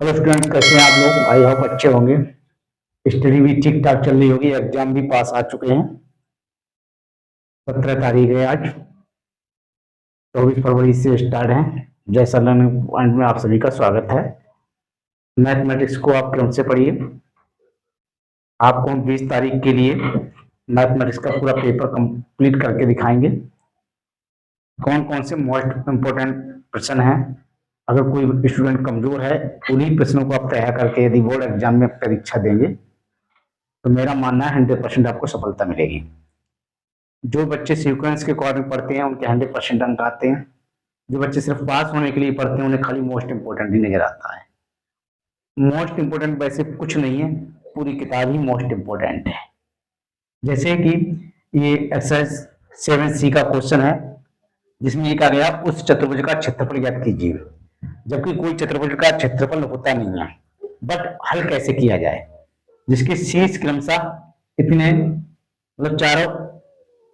Hello students, कैसे हैं आप लोग? आई होप अच्छे होंगे। स्टडी भी ठीक ठाक चल रही होगी। एग्जाम भी पास आ चुके हैं। 17 तारीख है आज। 24 फरवरी से स्टार्ट है। जैसा लर्निंग पॉइंट में आप सभी का स्वागत है। मैथमेटिक्स को आप क्रम से पढ़िए। आपको हम 20 तारीख के लिए मैथमेटिक्स का पूरा पेपर कंप्लीट करके दिखाएंगे। कौन कौन से मोस्ट इम्पोर्टेंट प्रश्न हैं, अगर कोई स्टूडेंट कमजोर है, उन्हीं प्रश्नों को आप तैयार करके यदि बोर्ड एग्जाम में परीक्षा देंगे तो मेरा मानना है 100% आपको सफलता मिलेगी। जो बच्चे सीक्वेंस के अकॉर्डिंग पढ़ते हैं उनके 100% अंक आते हैं। जो बच्चे सिर्फ पास होने के लिए पढ़ते हैं उन्हें खाली मोस्ट इंपोर्टेंट ही नजर आता है। मोस्ट इंपोर्टेंट वैसे कुछ नहीं है, पूरी किताब ही मोस्ट इंपोर्टेंट है। जैसे कि ये एक्सरसाइज 7C का क्वेश्चन है, जिसमें ये कहा गया उस चतुर्भुज का क्षेत्रफल ज्ञात कीजिए। जबकि कोई चतुर्भुज का क्षेत्रफल होता नहीं है, बट हल कैसे किया जाए, जिसके शीर्ष क्रमशः इतने मतलब चारों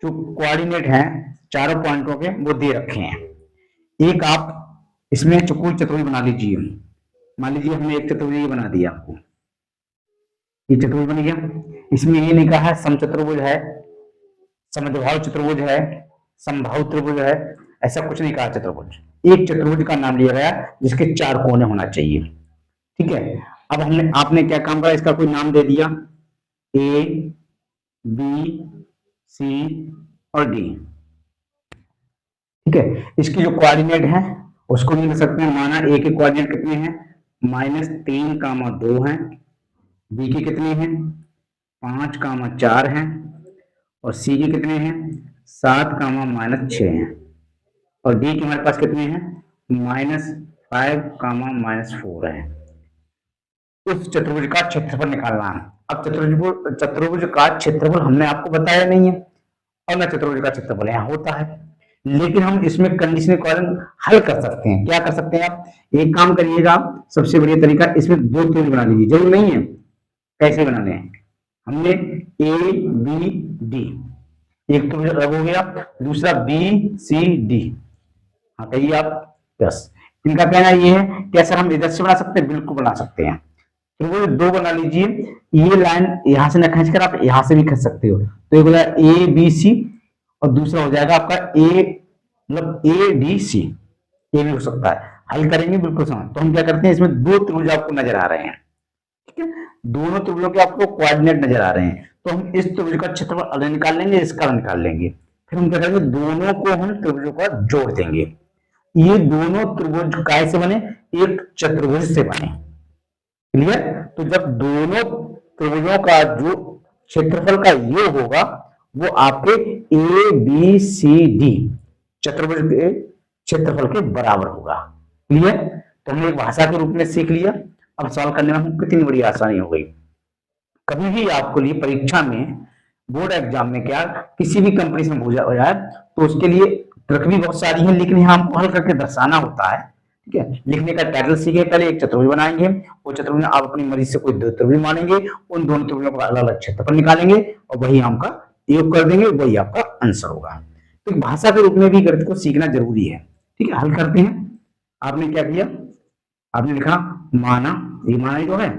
जो कोऑर्डिनेट हैं चारों पॉइंटों के वो दे रखे हैं। एक आप इसमें चौकोर चतुर्भुज बना लीजिए। मान लीजिए हमने एक चतुर्भुज बना दिया आपको, ये चतुर्भुज बन गया। इसमें ये लिखा है समचतुर्भुज है, समद्विबाहु चतुर्भुज है, समबाहु त्रिभुज है, ऐसा कुछ नहीं कहा चतुर्भुज। एक चतुर्भुज का नाम लिया गया जिसके 4 कोने होना चाहिए। ठीक है, अब हमने आपने क्या काम करा, इसका कोई नाम दे दिया ए बी सी और डी। ठीक है, इसकी जो कोऑर्डिनेट है उसको नहीं लिख सकते हैं। माना ए के कोऑर्डिनेट कितने हैं, -3, 2 हैं। बी के कितने हैं, 5, 4 हैं। और सी के कितने हैं, 7, -6 हैं। और डी के हमारे पास कितने हैं, -5, -4 हैं। उस चतुर्भुज का क्षेत्रफल निकालना है। अब चतुर्भुज का क्षेत्रफल हमने आपको बताया नहीं है, और न चतुर्भुज का क्षेत्रफल यहाँ होता है, लेकिन हम इसमें कंडीशन अकॉर्डिंग हल कर सकते हैं। क्या कर सकते हैं आप, एक काम करिएगा, सबसे बढ़िया तरीका, इसमें 2 त्रिभुज बना लीजिए। जरूर नहीं है कैसे बनाने हैं, हमने ए बी डी, एक त्रिभुज अलग हो गया, दूसरा बी सी डी। हाँ कहिए आप, यस। इनका कहना ये है कि सर हम इधर से बना सकते हैं, बिल्कुल बना सकते हैं। तो 2 बना लीजिए। ये लाइन यहां से ना खींचकर आप यहां से भी खींच सकते हो, तो एक हो जाएगा ए बी सी, और दूसरा हो जाएगा आपका ए मतलब ए डी सी। ये भी हो सकता है, हल करेंगे बिल्कुल समझ। तो हम क्या करते हैं, इसमें 2 त्रिभुज आपको नजर आ रहे हैं। ठीक है, दोनों त्रिभुजों के आपको कोऑर्डिनेट नजर आ रहे हैं, तो हम इस त्रिभुज का क्षेत्रफल अलग निकाल लेंगे, इसका अलग निकाल लेंगे। फिर हम क्या करेंगे, दोनों को हम त्रिभुजों का जोड़ देंगे। ये दोनों त्रिभुज कैसे बने, एक चतुर्भुज से बने। क्लियर? तो जब दोनों त्रिभुजों का जो क्षेत्रफल का योग होगा वो आपके ए बी सी डी चतुर्भुज के क्षेत्रफल के बराबर होगा। क्लियर? तो हमने एक भाषा के रूप में सीख लिया। अब सॉल्व करने में कितनी बड़ी आसानी हो गई। कभी भी आपको लिए परीक्षा में, बोर्ड एग्जाम में, क्या किसी भी कंपनी से हो जाए तो उसके लिए ट्रिक भी बहुत सारी है, लेकिन यहाँ हमको हल करके दर्शाना होता है। ठीक है, लिखने का टाइटल सीखे, पहले एक चतुर्भुज बनाएंगे, वो चतुर्भुज आप अपनी मर्जी से कोई 2 त्रिभुज मानेंगे, उन दोनों त्रिभुजों का अलग अलग क्षेत्रफल निकालेंगे और वही आपका योग कर देंगे, वही आपका आंसर होगा। तो भाषा के रूप में भी गणित को सीखना जरूरी है। ठीक है, हल करते हैं। आपने क्या किया, आपने लिखा माना, ये माना ही तो है,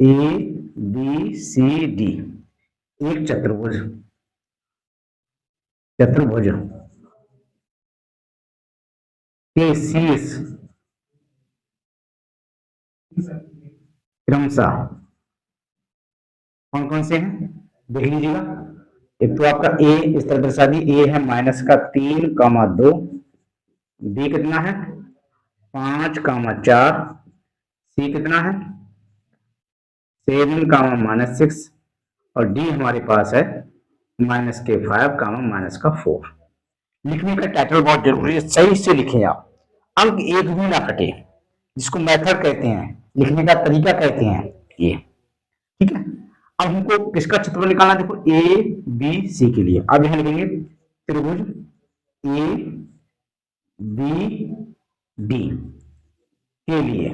ए बी सी डी एक चतुर्भुज, चतुर्भुज के शीर्ष क्रमशः कौन कौन से हैं देख लीजिएगा। एक तो आपका ए इस तरह दर्शा दी, ए है -3, 2, बी कितना है 5, 4, सी कितना है 7, -6, और डी हमारे पास है -5, -4। लिखने का टाइटल बहुत जरूरी है, सही से लिखें आप, अंक एक भी ना कटे, जिसको मेथड कहते हैं, लिखने का तरीका कहते हैं ये। ठीक है, अब हमको किसका क्षेत्रफल निकालना, देखो ए बी सी के लिए। अब यहां लिखेंगे त्रिभुज ए बी डी के लिए,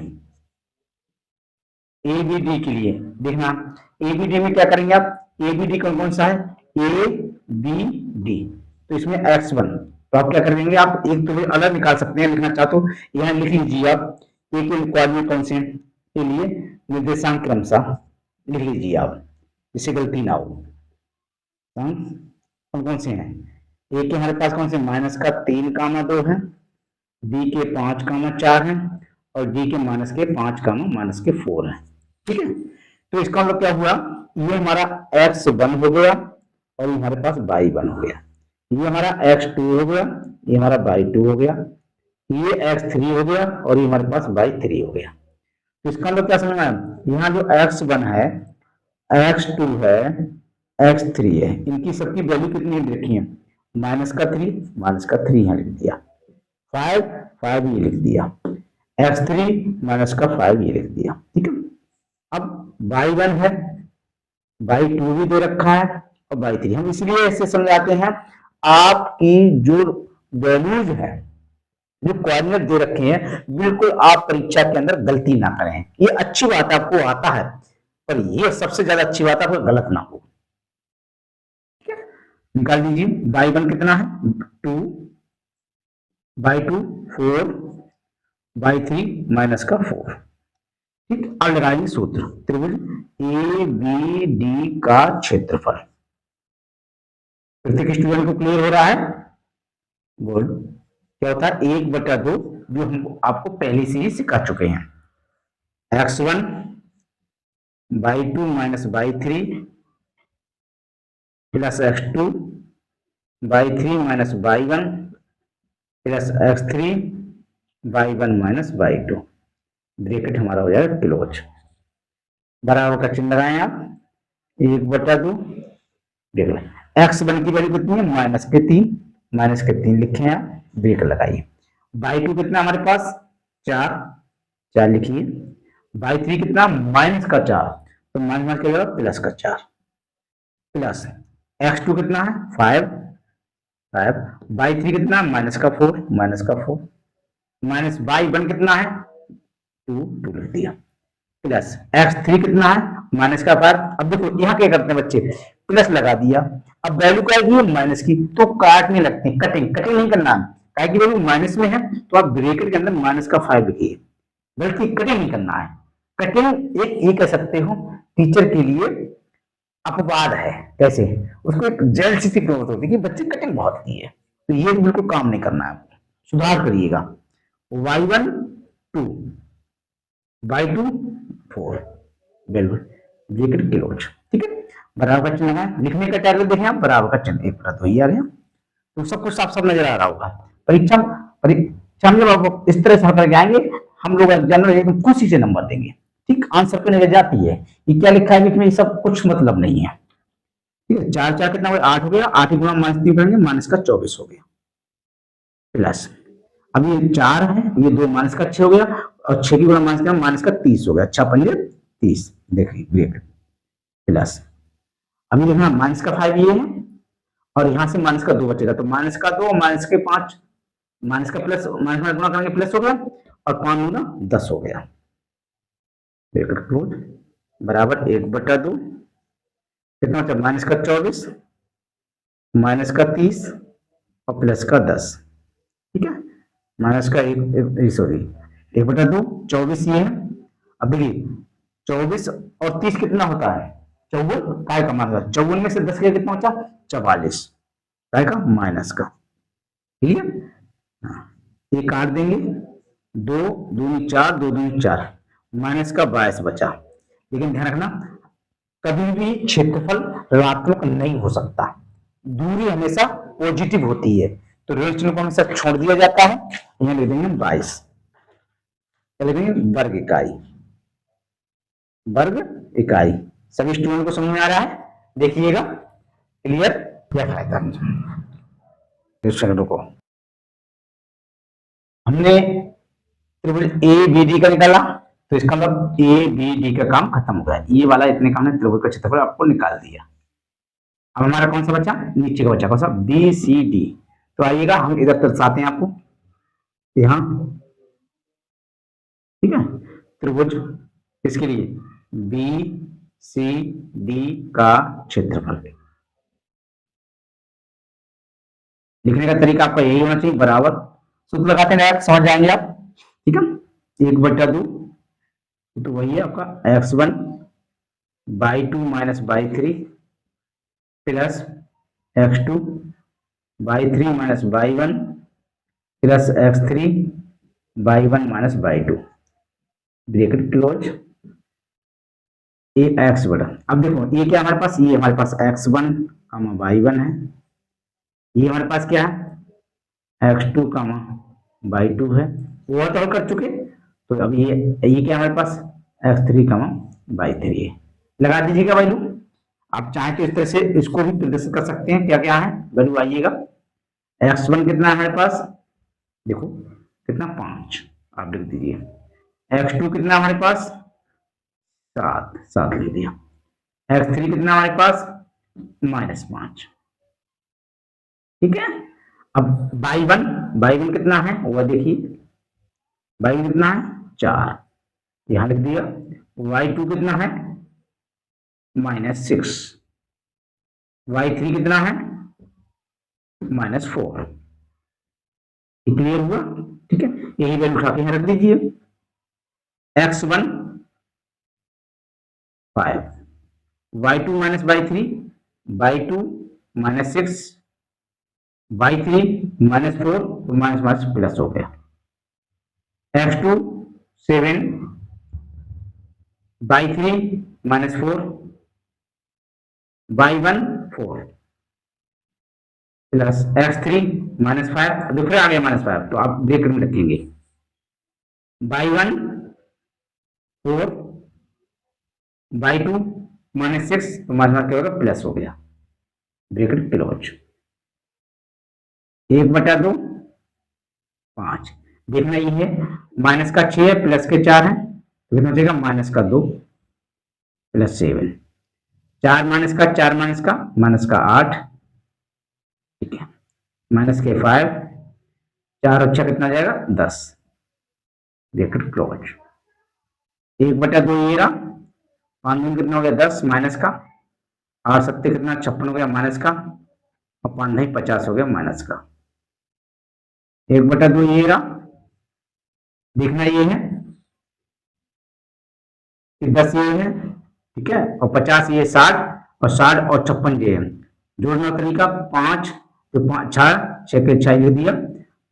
ए बी डी के लिए देखना, ए बी डी में क्या करेंगे आप, ए बी डी कौन कौन सा है, ए बी डी, तो इसमें x1, तो आप क्या कर देंगे, आप एक तो अलग निकाल सकते हैं, लिखना चाहते हो यहाँ लिख लीजिए आप। ए के कोऑर्डिनेट कौन से हैं, के लिए निर्देशांक क्रमशः लिख लीजिए आप, जिससे गलती ना हो। कौन कौन से हैं? ए के हमारे पास कौन से, माइनस का 3, 2 है, बी के 5, 4 है, और डी के -5, -4 है। ठीक है, तो इसका मतलब क्या हुआ, ये हमारा x1 हो गया और ये हमारे पास y1 हो गया, ये हमारा x2 हो गया, ये हमारा y2 हो गया, ये x3 हो गया और ये हमारे पास y3 हो गया। तो इसका मतलब क्या समझ में आया, यहाँ जो x1 है, x2 है, x3 है, इनकी सबकी वैल्यू कितनी रखी है, -3 यहाँ लिख दिया, 5 ये लिख दिया, x3 -5 ये लिख दिया। ठीक है, अब y1 है, y2 भी दे रखा है और y3, हम इसलिए ऐसे समझाते हैं, आपकी जो वैल्यूज है, जो कोऑर्डिनेट दे रखे हैं, बिल्कुल आप परीक्षा के अंदर गलती ना करें। ये अच्छी बात आपको आता है, पर ये सबसे ज्यादा अच्छी बात है आपको गलत ना हो। निकाल दीजिए, y1 कितना है 2, y2 4, y3 -4। ठीक, अब लगाइए सूत्र, त्रिभुज ए बी डी का क्षेत्रफल। प्रत्येक स्टूडेंट को क्लियर हो रहा है? बोल, क्या होता है 1/2, जो हम आपको पहले से ही सिखा चुके हैं, x1 y2 -y3 plus x2 y3 -y1 plus x3 y1 -y2, bracket हमारा हो जाएगा क्लोज, बराबर का चिन्ह लगाएं आप, 1/2, देख लें x1 की वैल्यू कितनी है, -3 लिखे हैं, ब्रेक लगाइए। y2 कितना हमारे पास 4 लिखिए, y3 कितना -4, तो माइनस क्या होगा +4, प्लस x2 कितना है 5, y3 कितना -4, माइनस y1 कितना है 2 लिख दिया, प्लस x3 कितना है -5। अब देखो यहाँ क्या करते हैं बच्चे, प्लस लगा दिया, अब वैल्यू क्या है माइनस की, तो काटने लगते हैं, कटिंग नहीं करना, क्या की वैल्यू माइनस में है तो आप ब्रैकेट के अंदर -5 लिखिए, बल्कि कटिंग नहीं करना है। कटिंग एक ये कह सकते हो टीचर के लिए अपवाद है, कैसे, उसको एक जेल सी प्रवृत्ति होती है कि बच्चे कटिंग बहुत की है, तो ये बिल्कुल काम नहीं करना है, सुधार करिएगा। y1 2, y2 4, बिल्कुल ब्रैकेट क्लोज। ठीक है, बराबर का चिन्ह है, लिखने का टैगल देखें आप, बराबर का चिन्ह 1/2 ही आ गया, तो सब कुछ साफ साफ नजर आ रहा होगा। परीक्षा में जब आप इस तरह से हल करके आएंगे, हम लोग एग्जाम में एकदम खुशी से नंबर देंगे। ठीक, आंसर पे नजर जाती है, ये क्या लिखा है बीच में, ये सब कुछ मतलब नहीं है। ठीक है, 4 कितना हो गया 8 हो गया, 8 गुणा -3 करेंगे -24 हो गया, प्लस अब ये 4 है, ये 2 -6 हो गया, और 6 की गुणा -30 हो गया, 6×5 = 30, देखिए ब्रैकेट प्लस, अभी देखना -5 ये है और यहां से -2 बचेगा, तो -2 और -5, माइनस का प्लस माइनस गुणा करेंगे प्लस हो गया, और 5 गुना 10 हो गया, ब्रैकेट क्लोज, बराबर 1/2, कितना होता है -24, -30 और +10। ठीक है, सॉरी 1/2, 24 ये है। अब देखिए 24 और 30 कितना होता है 54, काय का मान 54 में से 10 का कितना होता है 44, काय का माइनस का। ठीक है, ये काट देंगे, 2 दूनी 4, 2 दूनी 4, -22 बचा। लेकिन ध्यान रखना, कभी भी क्षेत्रफल ऋणात्मक नहीं हो सकता, दूरी हमेशा पॉजिटिव होती है, तो ऋण चिन्ह को हमेशा छोड़ दिया जाता है, यहाँ लिख देंगे 22, लिख देंगे वर्ग इकाई। सभी स्टूडेंट को समझ में आ रहा है, देखिएगा क्लियर, क्या फायदा को हमने त्रिभुज ए बी डी का निकाला, तो इसका मतलब ए बी डी का काम खत्म हो गया, ये वाला इतने का हमने त्रिभुज का क्षेत्रफल आपको निकाल दिया। अब हमारा कौन सा बचा, नीचे का बचा कौन सा, बी सी डी। तो आइएगा हम इधर दर्शाते हैं आपको यहां, ठीक है, त्रिभुज इसके लिए बी सी डी का क्षेत्रफल, लिखने का तरीका आपका यही होना चाहिए, बराबर सूत्र लगाते हैं, समझ जाएंगे आप। ठीक है, 1/2 तो वही है आपका x1/2 minus by three plus x2/3 minus by one plus x3/1 minus by two, bracket close, A x बटा। अब देखो ये क्या हमारे पास, ये हमारे पास x1 बाई वन है, ये हमारे पास क्या है x2 बाई टू है, वो तो कर चुके। तो अब ये क्या हमारे पास x3 बाई थ्री है, लगा दीजिएगा वैल्यू। आप चाहें तो इस तरह से इसको भी प्रदर्शित कर सकते हैं, क्या क्या है वैल्यू आइएगा। x1 कितना है हमारे पास, देखो कितना 5, आप लिख दीजिए। x2 कितना हमारे पास 7, 7 लिख दिया। x3 कितना हमारे पास -5, ठीक है। अब बाई वन कितना है वह देखिए, बाई वन कितना है 4, यहां लिख दिया। y2 कितना है -6, y3 कितना है -4, क्लियर हुआ, ठीक है। यही वैल्यू उठा के यहां रख दीजिए। x1 5, y2 minus by three, y2 -6, y3 -4, तो माइनस माइनस प्लस हो गया। x2 7, y3 -4, y1 4 plus x3 -5, दूसरे आ गया -5, तो आप ब्रैकेट में रखेंगे। y1 4, y2 -6, तो माइनस क्या होगा प्लस हो गया, ब्रैकेट क्लोज। 1/2 5, देखना ये है माइनस का 6 है प्लस के 4 है, तो कितना बचेगा -2 प्लस 7, 4 माइनस का 8, ठीक है, माइनस के 5, 4 अच्छा कितना जाएगा 10, ब्रैकेट क्लोज। 1/2 ये रहा, 5 दूनी कितना हो गया 10 माइनस का, 8 7 कितना 56 हो गया माइनस का, और 5 नहीं 50 हो गया माइनस का। 1/2 ये रहा, देखना ये है कि 10 ये है, ठीक है, और 50 ये 60, और 60 और 56 ये है, जोड़ने का तरीका 5, तो 5 6 के 6 लिख दिया,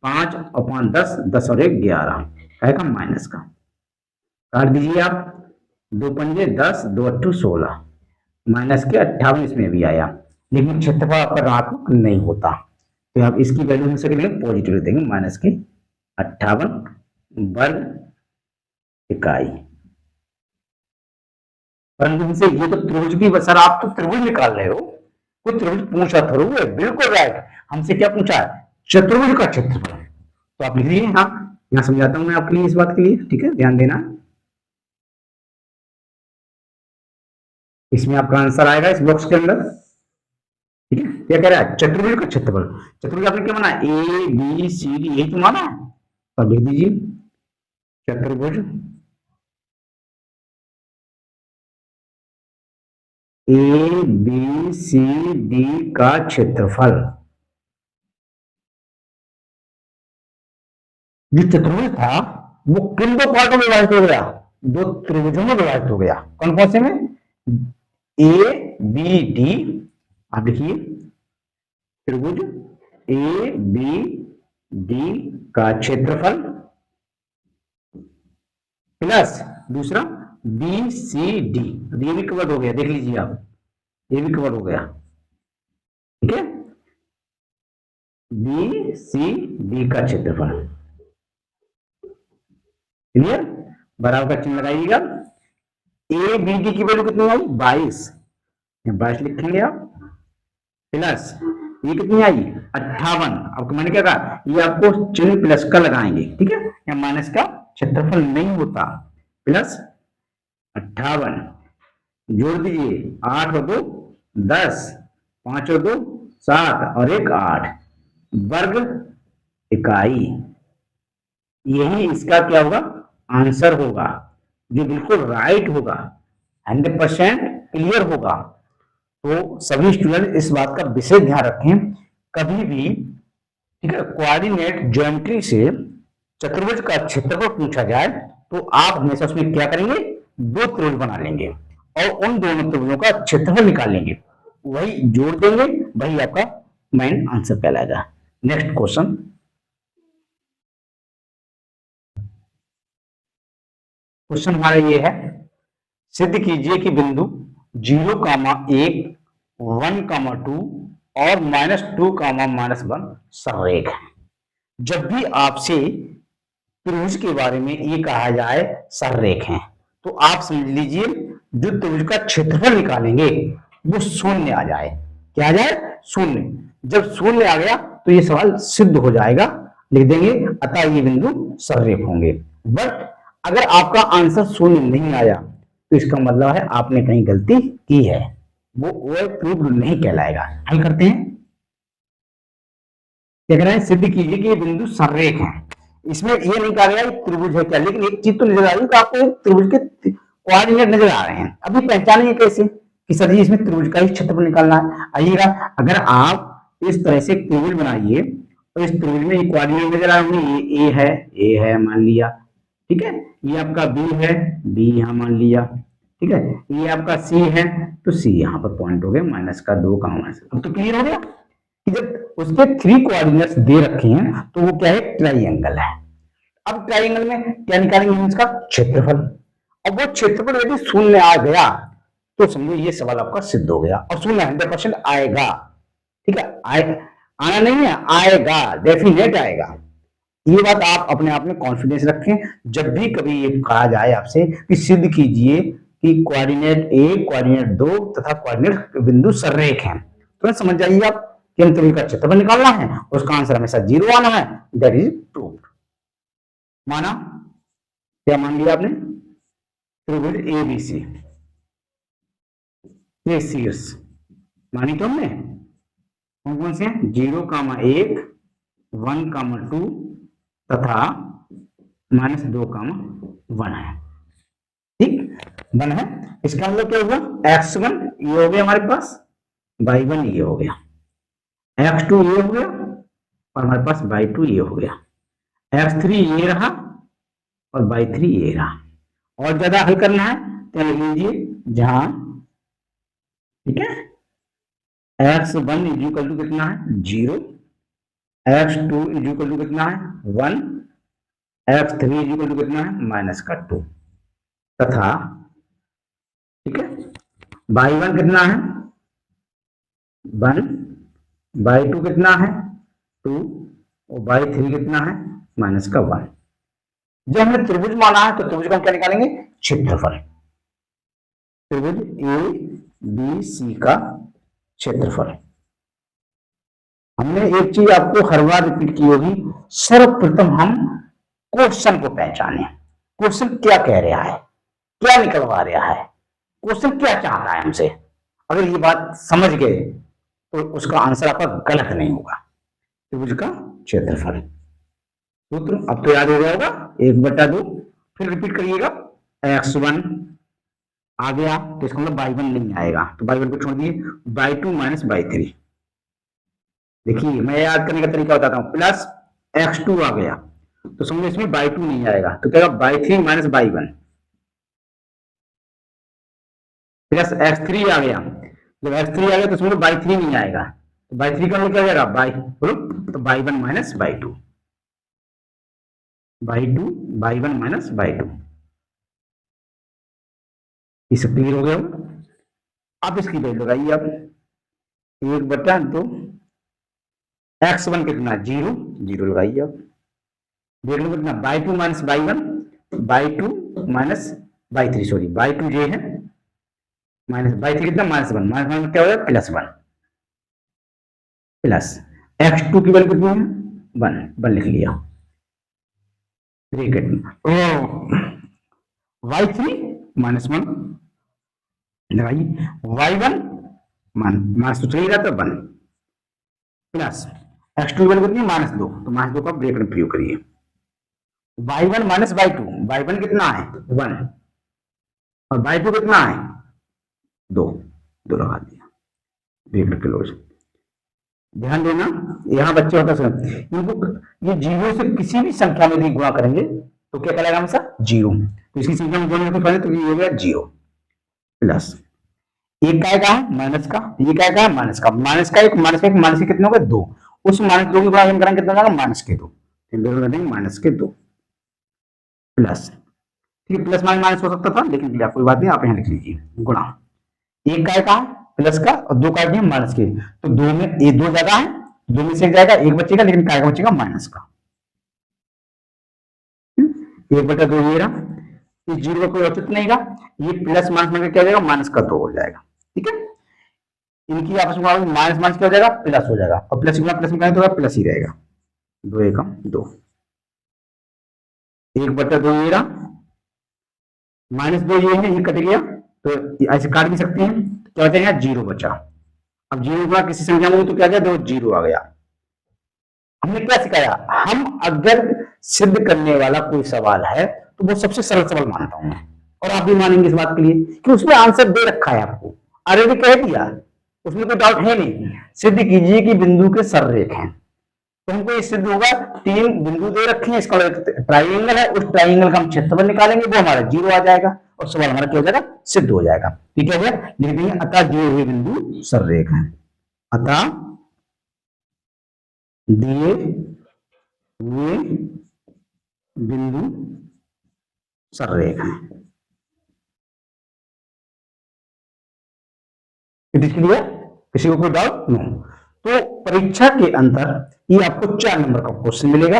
5 और 5 10, 10 और 1 11, का माइनस का, काट दीजिए आप, 2 पंजे 10, 2 अट्ठू 16, माइनस के 58 इसमें भी आया, लेकिन क्षेत्रफल आपका ऋणात्मक नहीं होता, तो आप इसकी वैल्यू हमेशा के लिए पॉजिटिव देंगे, माइनस के 58 वर्ग इकाई। परंतु हमसे ये तो त्रिभुज की, सर आप तो त्रिभुज निकाल रहे हो, कोई त्रिभुज पूछा था, बिल्कुल राइट, हमसे क्या पूछा है चतुर्भुज का क्षेत्रफल, तो आप लिख लीजिए। हाँ यहाँ समझाता हूं मैं आपके लिए इस बात के लिए, ठीक है, ध्यान देना, इसमें आपका आंसर आएगा इस बॉक्स के अंदर, ठीक है। क्या कह रहा है चतुर्भुज का क्षेत्रफल, चतुर्भुज आपने क्या माना ए बी सी डी, यही तो माना, तो लिख दीजिए चतुर्भुज ए बी सी डी का क्षेत्रफल। जो चतुर्भुज था वो किन दो पार्टों में विभाजित हो गया, दो त्रिभुजों में विभाजित हो गया, कौन कौन से में, ए बी डी, आप लिखिए त्रिभुज ए बी डी का क्षेत्रफल प्लस दूसरा बी सी डी, ये भी कवर हो गया, देख लीजिए आप, ये भी कवर हो गया, ठीक है, बी सी डी का क्षेत्रफल, क्लियर, बराबर का चिन्ह लगाइएगा। ए बी डी की वैल्यू कितनी आई 22, 22 लिखेंगे आप, प्लस ये कितनी आई 58, आपको मैंने क्या कहा ये आपको चिन्ह प्लस का लगाएंगे, ठीक है, या माइनस का क्षेत्रफल नहीं होता, प्लस 58, जोड़ दीजिए 8 और 2 10, 5 और 2 7 और 1 8, वर्ग इकाई, यही इसका क्या होगा आंसर होगा, जो बिल्कुल राइट होगा, 100% क्लियर होगा। तो सभी स्टूडेंट इस बात का विशेष ध्यान रखें, कभी भी, ठीक है, कोऑर्डिनेट ज्योमेट्री से चतुर्भुज का क्षेत्रफल पूछा जाए तो आप हमेशा उसमें क्या करेंगे, दो त्रिभुज बना लेंगे और उन दोनों त्रिभुजों का क्षेत्रफल निकाल लेंगे, वही जोड़ देंगे, वही आपका मेन आंसर कहलाएगा। नेक्स्ट क्वेश्चन, क्वेश्चन हमारा ये है, सिद्ध कीजिए कि बिंदु 0,1, 1,2 और -2, -1 सररेख है। जब भी आपसे त्रिभुज के बारे में ये कहा जाए सररेख है, तो आप समझ लीजिए जो त्रिभुज का क्षेत्रफल निकालेंगे वो शून्य आ जाए। क्या आ जाए? शून्य। जब शून्य आ गया तो ये सवाल सिद्ध हो जाएगा, लिख देंगे अतः ये बिंदु सररेख होंगे। बट अगर आपका आंसर शून्य नहीं आया तो इसका मतलब है आपने कहीं गलती की है, वो प्रूव्ड नहीं कहलाएगा। हल करते हैं। क्या कह रहे हैं? सिद्ध कीजिए कि ये बिंदु सररेख है। इसमें ये नहीं कहा गया त्रिभुज है क्या, लेकिन एक चीज तो नजर आ रही है कि आपको त्रिभुज के कोऑर्डिनेट नजर आ रहे हैं। अभी पहचानेंगे कैसे कि सर जी इसमें त्रिभुज का ही क्षेत्रफल निकालना है। आइएगा, अगर आप इस तरह से त्रिभुज बनाइए तो इस त्रिभुज में कोऑर्डिनेट नजर आ रहे होंगे, ये है मान लिया, ठीक है, ये आपका बी है, बी यहां मान लिया, ठीक है, ये आपका सी है तो सी यहां पर पॉइंट हो गया, -2 का माइनस। अब तो क्लियर हो गया कि जब उसके 3 कोऑर्डिनेट्स दे रखे हैं तो वो क्या है, ट्राइंगल है। अब ट्राइंगल में क्या निकालेंगे हम, इसका क्षेत्रफल। अब वो क्षेत्रफल यदि शून्य आ गया तो समझो ये सवाल आपका सिद्ध हो गया, और शून्य 100% आएगा, ठीक है, आना नहीं है, आएगा, डेफिनेट आएगा। ये बात आप अपने आप में कॉन्फिडेंस रखें। जब भी कभी ये कहा जाए आपसे कि सिद्ध कीजिए कि कोऑर्डिनेट 1, कोऑर्डिनेट 2 तथा कोऑर्डिनेट बिंदु सररेख हैं, तो समझ जाइए आप कि हम त्रिभुज का क्षेत्रफल निकालना है, उसका आंसर हमेशा 0 आना है। That is proved. माना? क्या मान लिया आपने? त्रिभुज एबीसी, ये शीर्ष मानी तो हमने। कौन कौन से? 0,1, 1,2 तथा -2,1 है। ठीक, 1 है। इसका मतलब क्या होगा, x1 ये हो गया हमारे पास, y1 ये हो गया, x2 ये हो गया और हमारे पास y2 ये हो गया, x3 ये रहा और y3 ये रहा। और ज्यादा हल करना है तो लिख लीजिए जहां, ठीक है, x1 इज इक्वल टू कितना है, 0, x2 इज इक्वल टू कितना है, 1, x3 इज इक्वल टू कितना है, -2 तथा, ठीक है, y1 कितना है, 1, y2 कितना है, 2 और y3 कितना है, -1। जब हमने त्रिभुज माना है तो त्रिभुज का हम क्या निकालेंगे, क्षेत्रफल। त्रिभुज ए बी सी का क्षेत्रफल। हमने एक चीज आपको हर बार रिपीट की होगी, सर्वप्रथम हम क्वेश्चन को पहचाने। क्वेश्चन क्या कह रहा है, क्या निकलवा रहा है, क्वेश्चन क्या चाहता है हमसे। अगर ये बात समझ गए तो उसका आंसर आपका गलत नहीं होगा। त्रिभुज का क्षेत्रफल सूत्र अब तो याद हो गया होगा, 1/2। फिर रिपीट करिएगा, x1 आ गया तो इसका मतलब y1 नहीं आएगा, तो y1 को छोड़ दिए, y2 - y3। देखिए मैं याद करने का तरीका बताता हूं, प्लस x2 आ गया तो समझो इसमें y2 नहीं आएगा, तो क्या y3 - y1, प्लस x3 आ गया, जब x3 आ गया तो समझो y3 नहीं आएगा, तो y3 का मतलब क्या जाएगा, तो y1 - y2, y1 - y2। ये सब क्लियर हो गया होगा। आप इसकी वैल्यू लगाइए, आप 1/2, x1 कितना, 0, 0 लगाइए आप, देख लो कितना, y2 - y1, y2 - y3, sorry y2 ये है, माइनस y3 कितना, -1, -1 क्या हो जाएगा, +1, प्लस x2 की वैल्यू कितनी है, 1 लिख लिया ब्रैकेट में, y3 -1 लगाइए, y1 माइनस तो चल रहा था 1, प्लस x2 की वैल्यू कितनी है, -2, तो -2 का ब्रैकेट में प्रयोग करिए, y1 - y2, y1 कितना है, 1 और y2 कितना है, 2 लगा दिया ब्रैकेट के लोग। ध्यान देना, यहाँ बच्चे होता इनको ये जीरो से किसी भी संख्या में यदि गुणा करेंगे तो क्या कहलाएगा हमेशा 0। तो इसकी संख्या में दोनों में तो ये हो गया 0 प्लस एक काय का है माइनस का, ये काय का है माइनस का, माइनस का एक माइनस का एक माइनस के कितने हो गए 2, उस माइनस 2 की गुणा करेंगे कितना हो जाएगा माइनस के 2, दोनों करेंगे माइनस के 2 प्लस, ठीक है प्लस माइनस माइनस हो सकता था लेकिन कोई बात नहीं आप यहाँ लिख लीजिए गुणा एक काय का है प्लस का और दो काय के माइनस के, तो दो में ये दो ज्यादा है, दो में से एक जाएगा एक बचेगा लेकिन काय का बचेगा माइनस का, एक बटा दो ये रहा, इस जीरो का कोई औचित्य नहीं रहा, ये प्लस माइनस में क्या हो जाएगा माइनस का 2 हो जाएगा, ठीक है इनकी आपस में माइनस माइनस क्या हो जाएगा प्लस हो जाएगा, और प्लस गुना प्लस में कहें तो प्लस ही रहेगा, 2 एकम 2 एक बटा 2 ये रहा, माइनस 2 ये है ये कट गया तो ऐसे काट भी सकते हैं, क्या बचेगा 0 बचा, अब 0 गुना किसी संख्या में तो क्या गया 2 0 आ गया। हमने क्या सिखाया, हम अगर सिद्ध करने वाला कोई सवाल है तो वो सबसे सरल सवाल मानता हूं और आप भी मानेंगे इस बात के लिए कि उसमें आंसर दे रखा है आपको, ऑलरेडी कह दिया, उसमें कोई डाउट है नहीं, सिद्ध कीजिए कि बिंदु के सररेख हैं, तो हमको ये सिद्ध होगा 3 बिंदु दे रखे हैं, इसका ट्राइंगल है, उस ट्राइंगल का हम क्षेत्रफल निकालेंगे वो हमारा 0 आ जाएगा और सवाल हमारा क्या हो जाएगा सिद्ध हो जाएगा, ठीक है लिख देंगे अतः दिए हुए बिंदु सररेख हैं, अतः दिए हुए बिंदु सररेख हैं, इट इज क्लियर, किसी को कोई डाउट नो। तो परीक्षा के अंदर ये आपको 4 नंबर का क्वेश्चन मिलेगा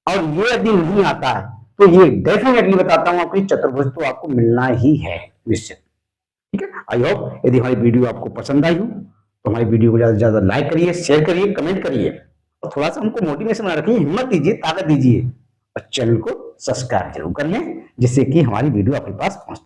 और ये यदि नहीं आता है तो ये डेफिनेटली बताता हूं आपकी चतुर्भुज तो आपको मिलना ही है निश्चित, ठीक है। आई होप यदि हमारी वीडियो आपको पसंद आई हो तो हमारी वीडियो को ज्यादा से ज्यादा लाइक करिए, शेयर करिए, कमेंट करिए और थोड़ा सा हमको मोटिवेशन बना रखिए, हिम्मत दीजिए, ताकत दीजिए और चैनल को सब्सक्राइब जरूर कर लें जिससे कि हमारी वीडियो आपके पास पहुंचती